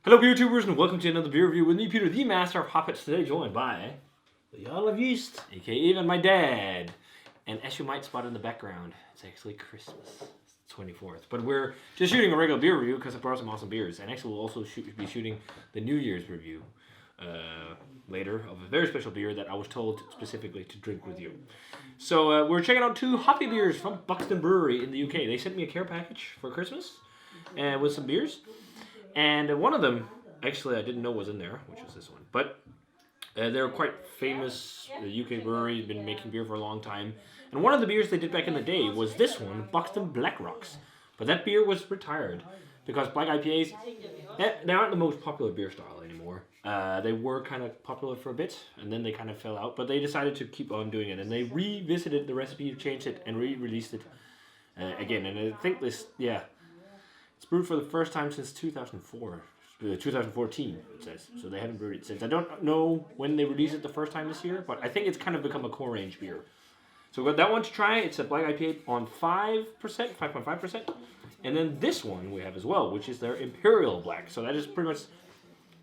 Hello, beer tubers, and welcome to another beer review with me, Peter, the master of hoppets. Today, joined by the Jarl of Yeast, aka even my dad. And as you might spot in the background, it's actually Christmas. It's the 24th. But we're just shooting a regular beer review because I brought some awesome beers. And actually, we'll also be shooting the New Year's review later of a very special beer that I was told specifically to drink with you. So we're checking out two hoppy beers from Buxton Brewery in the UK. They sent me a care package for Christmas with some beers. And one of them, actually, I didn't know was in there, which was this one. But they're quite famous. The UK brewery has been making beer for a long time. And one of the beers they did back in the day was this one, Buxton Black Rocks. But that beer was retired because black IPAs, they aren't the most popular beer style anymore. They were kind of popular for a bit, and then they kind of fell out. But they decided to keep on doing it. And they revisited the recipe, changed it, and re-released it again. And I think this, it's brewed for the first time since 2004. 2014, it says. So they haven't brewed it since. I don't know when they released it the first time this year, but I think it's kind of become a core range beer. So we've got that one to try. It's a black IPA on 5.5%. And then this one we have as well, which is their Imperial Black. So that is pretty much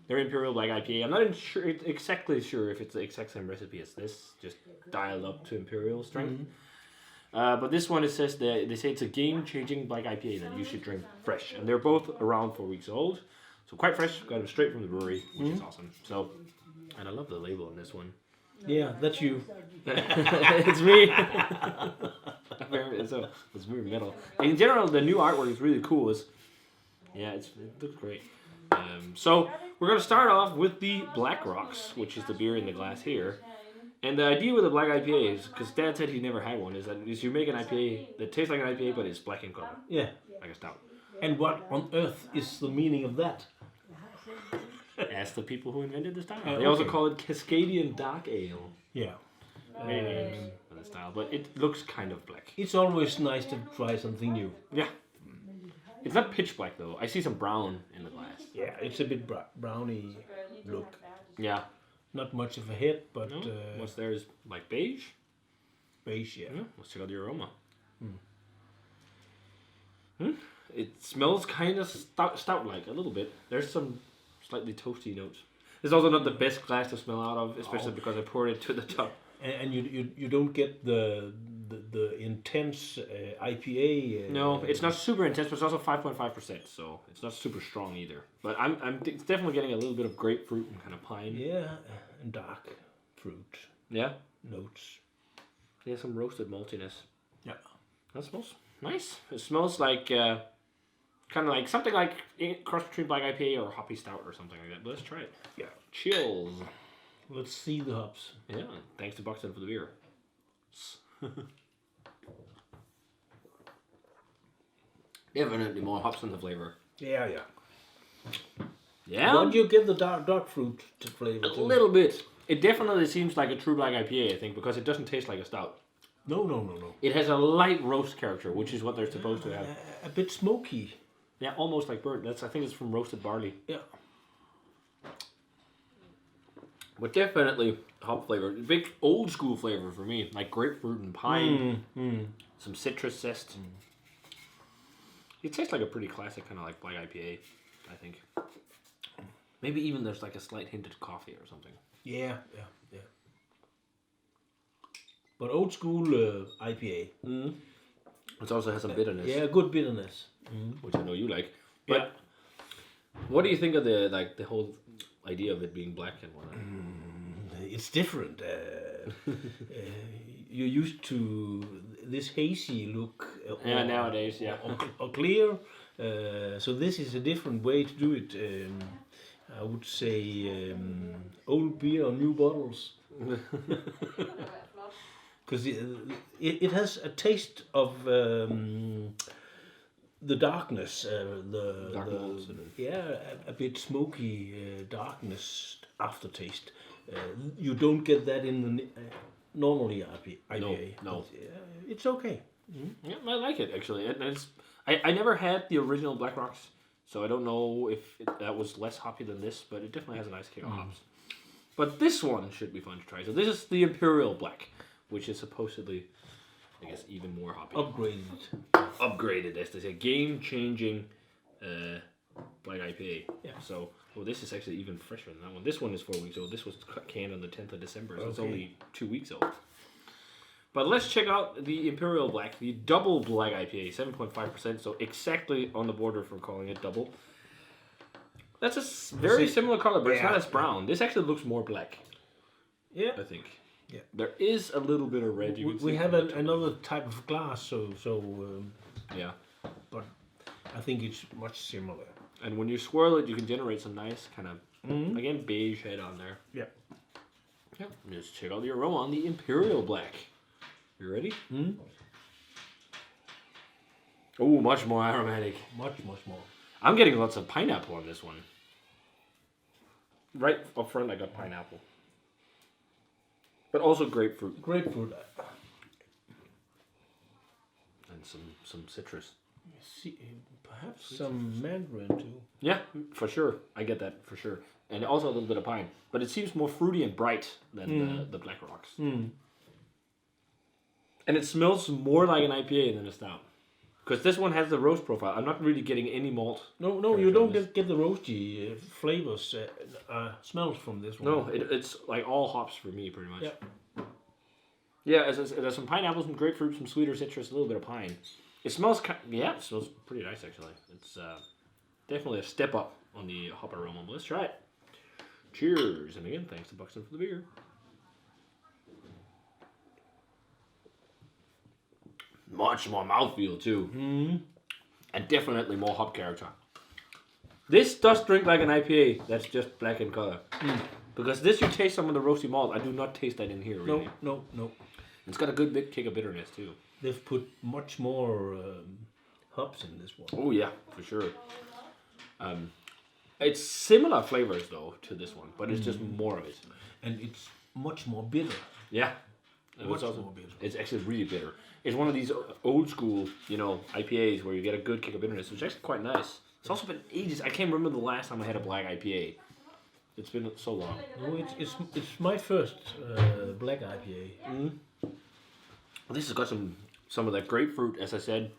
their Imperial Black IPA. I'm not exactly sure if it's the exact same recipe as this, just dialed up to Imperial strength. Mm-hmm. But this one, it says that they say it's a game-changing black IPA that you should drink fresh. And they're both around 4 weeks old. So quite fresh, got them straight from the brewery, which is awesome. So, and I love the label on this one. Yeah, that's you. It's me. So it's very metal. In general, the new artwork is really cool. It looks great. So we're gonna start off with the Black Rocks, which is the beer in the glass here. And the idea with the black IPA is, because Dad said he never had one, is that you make an IPA that tastes like an IPA, but it's black in color. Yeah. Like a stout. And what on earth is the meaning of that? Ask the people who invented the style. They also call it Cascadian Dark Ale. Yeah. Many names for the style, but it looks kind of black. It's always nice to try something new. Yeah. It's not pitch black, though. I see some brown in the glass. Yeah, it's a bit browny look. Yeah. Not much of a hit, but... No? What's there is like beige? Beige, yeah. Let's check out the aroma. It smells kind of stout-like, a little bit. There's some slightly toasty notes. It's also not the best glass to smell out of, especially because I poured it to the top. And you don't get the intense IPA. No, it's not super intense, but it's also 5.5%, so it's not super strong either. But it's definitely getting a little bit of grapefruit and kind of pine. Yeah, and dark fruit. Yeah. Notes. Yeah, some roasted maltiness. Yeah. That smells nice. It smells like kind of like something like cross between black IPA or hoppy stout or something like that. But let's try it. Yeah. Chills. Let's see the hops. Yeah. Thanks to Buxton for the beer. Definitely more hops in the flavor. Yeah. Yeah. But you get the dark fruit flavor too. A little bit. It definitely seems like a true black IPA, I think, because it doesn't taste like a stout. No. It has a light roast character, which is what they're supposed to have. A bit smoky. Yeah, almost like burnt. I think it's from roasted barley. Yeah. But definitely hop flavor. Big old school flavor for me, like grapefruit and pine. Some citrus zest. It tastes like a pretty classic kind of like black IPA, I think. Maybe even there's like a slight hint of coffee or something. Yeah. But old school IPA. It also has some bitterness. Yeah, good bitterness. Which I know you like. But what do you think of the whole idea of it being black and whatnot? It's different. You're used to this hazy look. Nowadays, or clear. So this is a different way to do it. I would say old beer or new bottles. Because it has a taste of the darkness, a bit smoky darkness aftertaste. You don't get that in the normally IPA. No. But, it's okay. Yeah, I like it actually. I never had the original Black Rocks, so I don't know if that was less hoppy than this, but it definitely has a nice kick of hops. But this one should be fun to try. So this is the Imperial Black, which is supposedly, I guess, even more hoppy. Upgraded. Upgraded, as they say. Game-changing black IPA. Yeah. So, well, this is actually even fresher than that one. This one is 4 weeks old. This was canned on the 10th of December, so it's only 2 weeks old. But let's check out the Imperial Black, the double black IPA, 7.5%. So exactly on the border for calling it double. That's a very similar color, but it's not as brown. This actually looks more black. Yeah. I think. Yeah. There is a little bit of red. We have another type of glass, so yeah. But I think it's much similar. And when you swirl it, you can generate some nice kind of again beige head on there. Yeah. Yeah. Just check out the aroma on the Imperial Black. You ready? Oh, much more aromatic. Much more. I'm getting lots of pineapple on this one. Right up front, I got pineapple. But also grapefruit. Grapefruit. And some citrus. See, perhaps some mandarin too. Yeah, for sure. I get that for sure. And also a little bit of pine. But it seems more fruity and bright than the Black Rocks. And it smells more like an IPA than a stout. Because this one has the roast profile. I'm not really getting any malt. No, you don't get the roasty flavors, smells from this one. No, it's like all hops for me, pretty much. Yeah. Yeah, there's some pineapple, some grapefruit, some sweeter citrus, a little bit of pine. It smells, it smells pretty nice, actually. It's definitely a step up on the hop aroma. But let's try it. Cheers. And again, thanks to Buxton for the beer. Much more mouthfeel too, and definitely more hop character. This does drink like an IPA that's just black in color, because this you taste some of the roasty malt. I do not taste that in here. Really. No. It's got a good bit kick of bitterness too. They've put much more hops in this one. Oh yeah, for sure. It's similar flavors though to this one, but it's just more of it, and it's much more bitter. Yeah, Much more bitter. It's actually really bitter. It's one of these old school, IPAs where you get a good kick of bitterness, which is actually quite nice. It's also been ages. I can't remember the last time I had a black IPA. It's been so long. No, it's my first black IPA. This has got some of that grapefruit, as I said.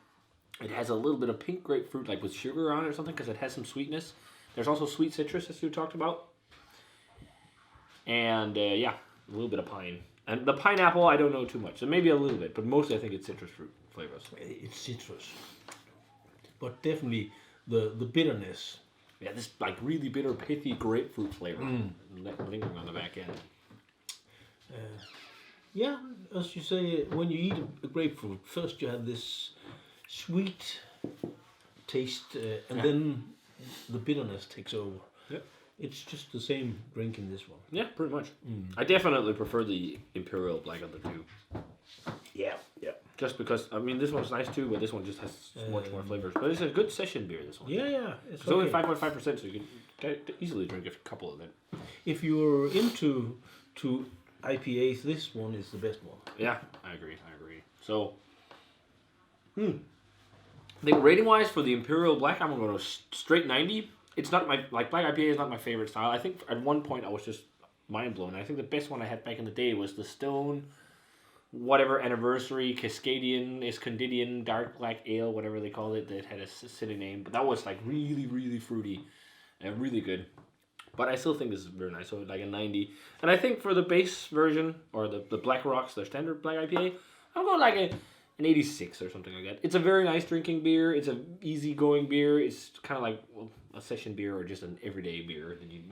It has a little bit of pink grapefruit, like with sugar on it or something, because it has some sweetness. There's also sweet citrus, as you talked about. And, a little bit of pine. And the pineapple, I don't know too much. So maybe a little bit, but mostly I think it's citrus fruit flavors. It's citrus. But definitely the bitterness. Yeah, this like really bitter, pithy grapefruit flavor lingering on the back end. Yeah, as you say, when you eat a grapefruit, first you have this sweet taste, and then the bitterness takes over. Yep. It's just the same drink in this one. Yeah, pretty much. I definitely prefer the Imperial Black of the two. Yeah. Just because, this one's nice too, but this one just has much more flavors. But it's a good session beer, this one. Yeah. It's only 5.5%, so you can easily drink a couple of them. If you're into IPAs, this one is the best one. Yeah, I agree. So, I think rating-wise for the Imperial Black, I'm going to go straight 90. It's not black IPA is not my favorite style. I think at one point I was just mind blown. I think the best one I had back in the day was the Stone, whatever anniversary, Escondidian, dark black ale, whatever they called it. That had a silly name, but that was like really, really fruity and really good. But I still think this is very nice. So like a 90. And I think for the base version or the Black Rocks, their standard black IPA, I'll go like an 86 or something like that. It's a very nice drinking beer. It's an easygoing beer. It's kind of like a session beer or just an everyday beer. Did you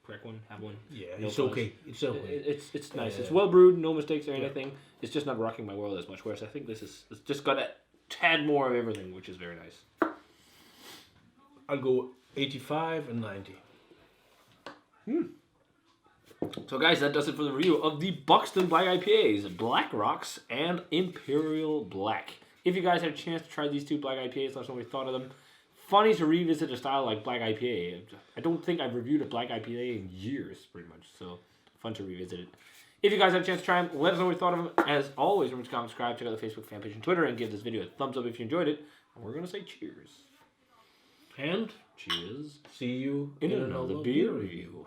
crack one? Have one? Yeah, no it's fuzz. okay. It's okay. It's nice. It's well brewed, no mistakes or anything. It's just not rocking my world as much. Whereas I think it's just got a tad more of everything, which is very nice. I'll go 85 and 90. So guys, that does it for the review of the Buxton Black IPAs, Black Rocks and Imperial Black. If you guys had a chance to try these two Black IPAs, let us know what you thought of them. Funny to revisit a style like Black IPA. I don't think I've reviewed a Black IPA in years, pretty much. So, fun to revisit it. If you guys had a chance to try them, let us know what you thought of them. As always, remember to comment, subscribe, check out the Facebook fan page and Twitter, and give this video a thumbs up if you enjoyed it. And we're going to say cheers. And cheers. see you in another beer review.